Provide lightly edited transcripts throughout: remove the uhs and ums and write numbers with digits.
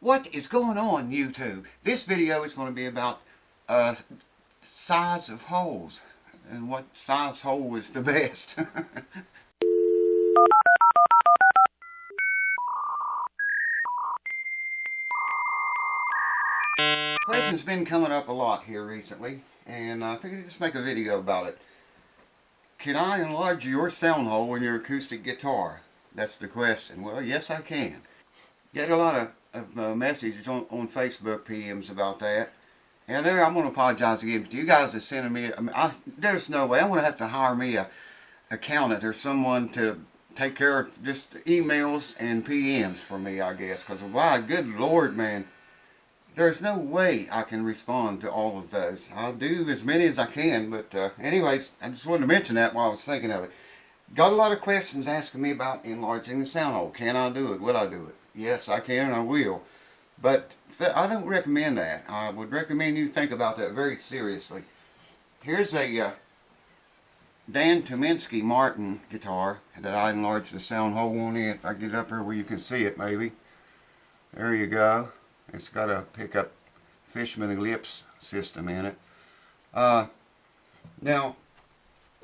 What is going on, YouTube? This video is going to be about size of holes and what size hole is the best. Question's been coming up a lot here recently, and I figured I'd just make a video about it. Can I enlarge your sound hole in your acoustic guitar? That's the question. Well, yes, I can. Get a lot of messages on Facebook PMs about that. And there, I'm going to apologize again to you guys that sending me. There's no way. I'm going to have to hire me a accountant or someone to take care of just emails and PMs for me, I guess. Because, why, good Lord, man. There's no way I can respond to all of those. I'll do as many as I can, but anyways, I just wanted to mention that while I was thinking of it. Got a lot of questions asking me about enlarging the sound hole. Can I do it? Will I do it? Yes, I can and I will. But I don't recommend that. I would recommend you think about that very seriously. Here's a Dan Tominski Martin guitar that I enlarged the sound hole on in. If I get up here where you can see it, maybe. There you go. It's got a pickup Fishman Ellipse system in it. Now,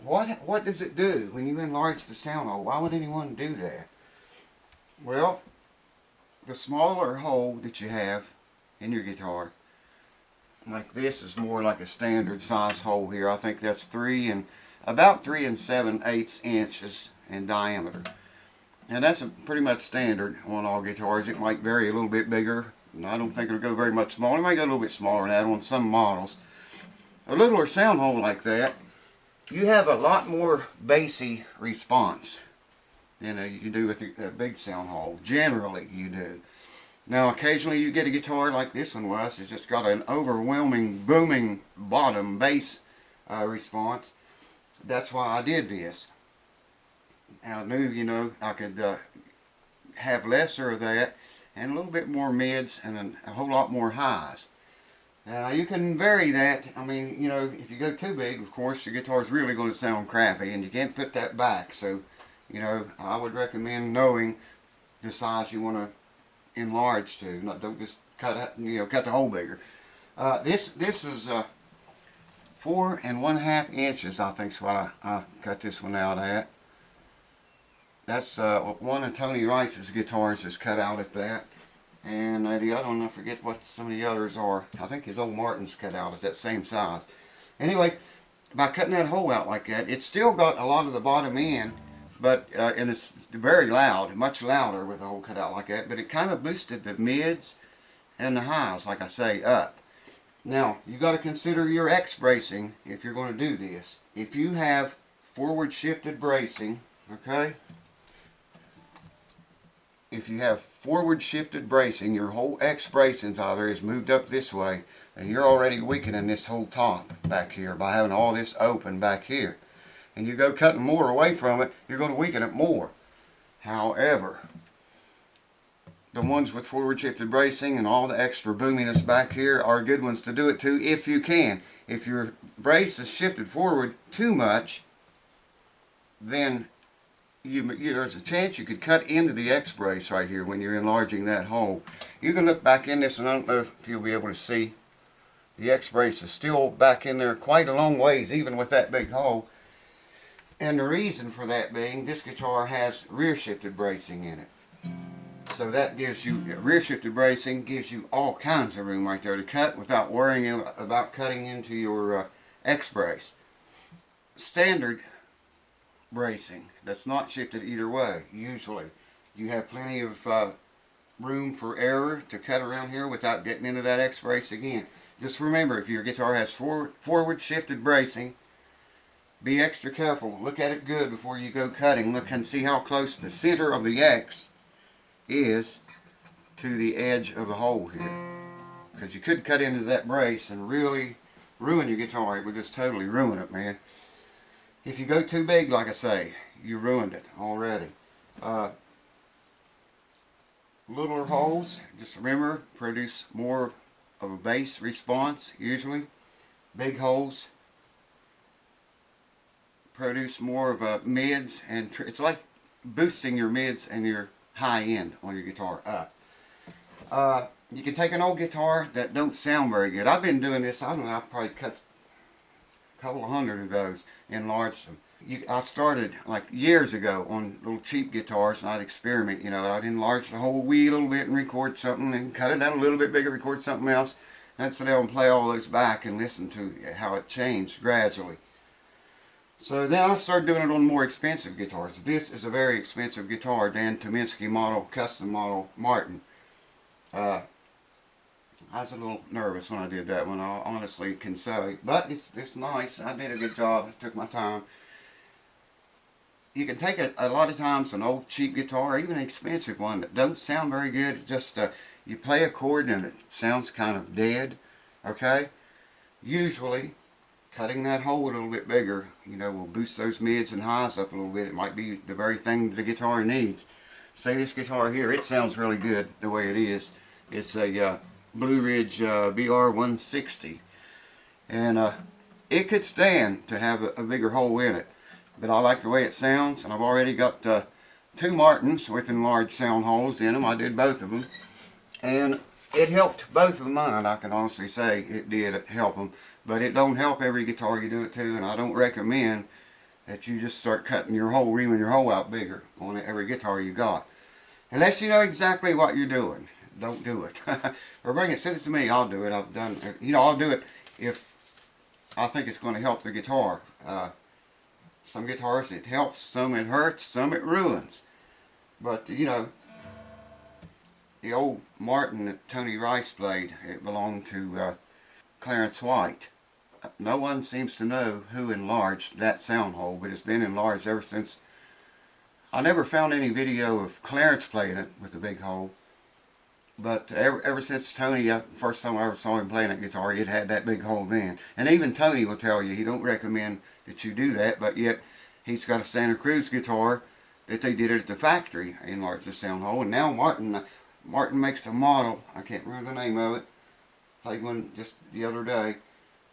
what does it do when you enlarge the sound hole? Why would anyone do that? Well, the smaller hole that you have in your guitar, like this, is more like a standard size hole here. I think that's about 3 7/8 inches in diameter. And that's pretty much standard on all guitars. It might vary a little bit bigger. I don't think it'll go very much smaller. It might go a little bit smaller than that on some models. A littler sound hole like that, you have a lot more bassy response than you do with a big sound hole. Generally, you do. Now, occasionally you get a guitar like this one was. It's just got an overwhelming, booming bottom bass response. That's why I did this. I knew, I could have lesser of that and a little bit more mids and a whole lot more highs. Now, you can vary that. I mean, if you go too big, of course, the guitar is really going to sound crappy, and you can't put that back. So, I would recommend knowing the size you want to enlarge to. Don't just cut the hole bigger. This is 4 1/2 inches. I think is what I cut this one out at. That's one of Tony Rice's guitars is cut out at that. And the other one, I forget what some of the others are. I think his old Martin's cut out at that same size. Anyway, by cutting that hole out like that, it's still got a lot of the bottom end, but and it's very loud, much louder with the hole cut out like that, but it kind of boosted the mids and the highs, like I say, up. Now, you got to consider your X bracing if you're going to do this. If you have forward shifted bracing, okay? If you have forward shifted bracing, your whole X bracing either is moved up this way, and you're already weakening this whole top back here by having all this open back here. And you go cutting more away from it, you're going to weaken it more. However, the ones with forward shifted bracing and all the extra boominess back here are good ones to do it to if you can. If your brace is shifted forward too much, then there's a chance you could cut into the X brace right here when you're enlarging that hole. You can look back in this, and I don't know if you'll be able to see. The X brace is still back in there quite a long ways, even with that big hole. And the reason for that being, this guitar has rear shifted bracing in it. So that gives you, rear shifted bracing gives you all kinds of room right there to cut without worrying about cutting into your X brace. Standard bracing that's not shifted either way, usually you have plenty of room for error to cut around here without getting into that X brace again. Just remember, if your guitar has forward shifted bracing, be extra careful. Look at it good before you go cutting. Look and see how close the center of the X is to the edge of the hole here, because you could cut into that brace and really ruin your guitar. It would just totally ruin it, man. If you go too big, like I say, you ruined it already. Littler holes, just remember, produce more of a bass response, usually. Big holes produce more of a mids, and it's like boosting your mids and your high end on your guitar up. you can take an old guitar that don't sound very good. I've been doing this, I don't know, I've probably cut a couple of hundred of those, enlarged them. I started like years ago on little cheap guitars, and I'd experiment, you know, I'd enlarge the whole wheel a little bit and record something, and cut it down a little bit bigger, record something else. And sit down and play all those back and listen to how it changed gradually. So then I started doing it on more expensive guitars. This is a very expensive guitar, Dan Tominski model, custom model, Martin. I was a little nervous when I did that one, I honestly can say. But it's nice. I did a good job. I took my time. You can take a lot of times an old cheap guitar, or even an expensive one that don't sound very good. Just you play a chord and it sounds kind of dead. Okay? Usually, cutting that hole a little bit bigger, you know, will boost those mids and highs up a little bit. It might be the very thing the guitar needs. Say this guitar here, it sounds really good the way it is. It's a Blue Ridge BR160, and it could stand to have a bigger hole in it. But I like the way it sounds, and I've already got 2 Martins with enlarged sound holes in them. I did both of them, and it helped both of mine. I can honestly say it did help them, but it don't help every guitar you do it to, and I don't recommend that you just start cutting your hole, reaming your hole out bigger on every guitar you got. Unless you know exactly what you're doing, don't do it. Or bring it, send it to me, I'll do it. I've done, you know, I'll do it if I think it's going to help the guitar. Some guitars it helps, some it hurts, some it ruins. But, you know, the old Martin that Tony Rice played, it belonged to Clarence White. No one seems to know who enlarged that sound hole, but it's been enlarged ever since. I never found any video of Clarence playing it with a big hole, but ever since Tony, first time I ever saw him playing that guitar, it had that big hole then. And even Tony will tell you he don't recommend that you do that, but yet he's got a Santa Cruz guitar that they did it at the factory, enlarged the sound hole, and now Martin makes a model, I can't remember the name of it, played one just the other day.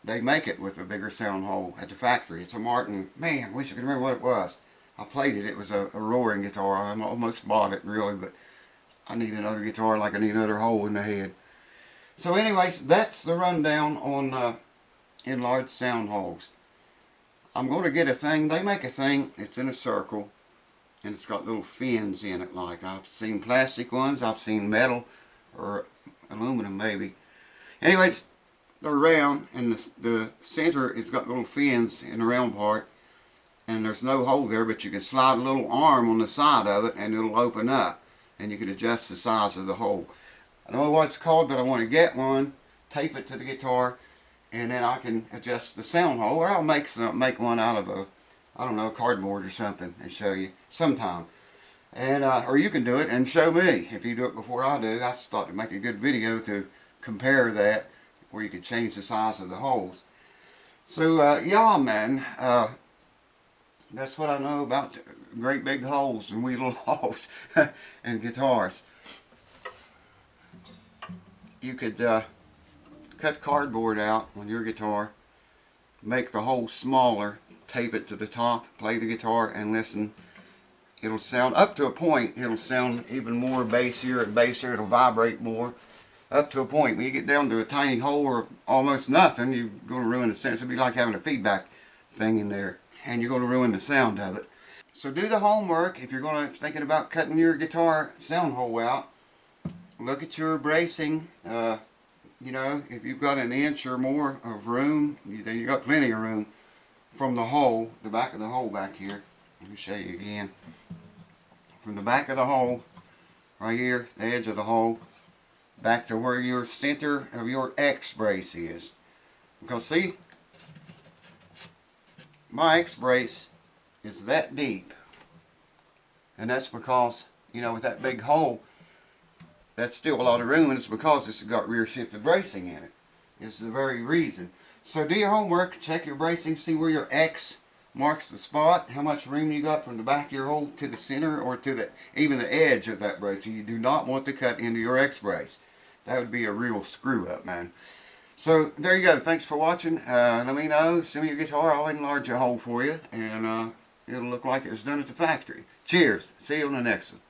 They make it with a bigger sound hole at the factory. It's a Martin, man, I wish I could remember what it was. I played it, it was a roaring guitar. I almost bought it really, but I need another guitar like I need another hole in the head. So anyways, that's the rundown on enlarged sound holes. I'm going to get a thing, they make a thing, it's in a circle, and it's got little fins in it. Like I've seen plastic ones, I've seen metal or aluminum maybe. Anyways, they're round, and the center has got little fins in the round part, and there's no hole there, but you can slide a little arm on the side of it and it'll open up, and you can adjust the size of the hole. I don't know what it's called, but I want to get one, tape it to the guitar, and then I can adjust the sound hole, or I'll make one out of I don't know, cardboard or something, and show you sometime. And or you can do it and show me if you do it before I do. I just thought to make a good video to compare that, where you could change the size of the holes. So yeah, man, that's what I know about great big holes and wee little holes and guitars. You could cut cardboard out on your guitar, make the hole smaller, tape it to the top, play the guitar and listen. It'll sound, up to a point, it'll sound even more bassier and bassier, it'll vibrate more. Up to a point. When you get down to a tiny hole or almost nothing, you're going to ruin the sound. It'll be like having a feedback thing in there, and you're going to ruin the sound of it. So do the homework. If you're thinking about cutting your guitar sound hole out, look at your bracing. You know, if you've got an inch or more of room, then you've got plenty of room from the hole, the back of the hole back here. Let me show you again. From the back of the hole, right here, the edge of the hole, back to where your center of your X brace is. Because see, my X brace is that deep. And that's because, you know, with that big hole, that's still a lot of room, and it's because it's got rear shifted bracing in it. It's the very reason. So do your homework, check your bracing, see where your X marks the spot, how much room you got from the back of your hole to the center or to even the edge of that brace. You do not want to cut into your X brace. That would be a real screw up, man. So there you go. Thanks for watching. Let me know. Send me your guitar. I'll enlarge your hole for you, and it'll look like it was done at the factory. Cheers. See you on the next one.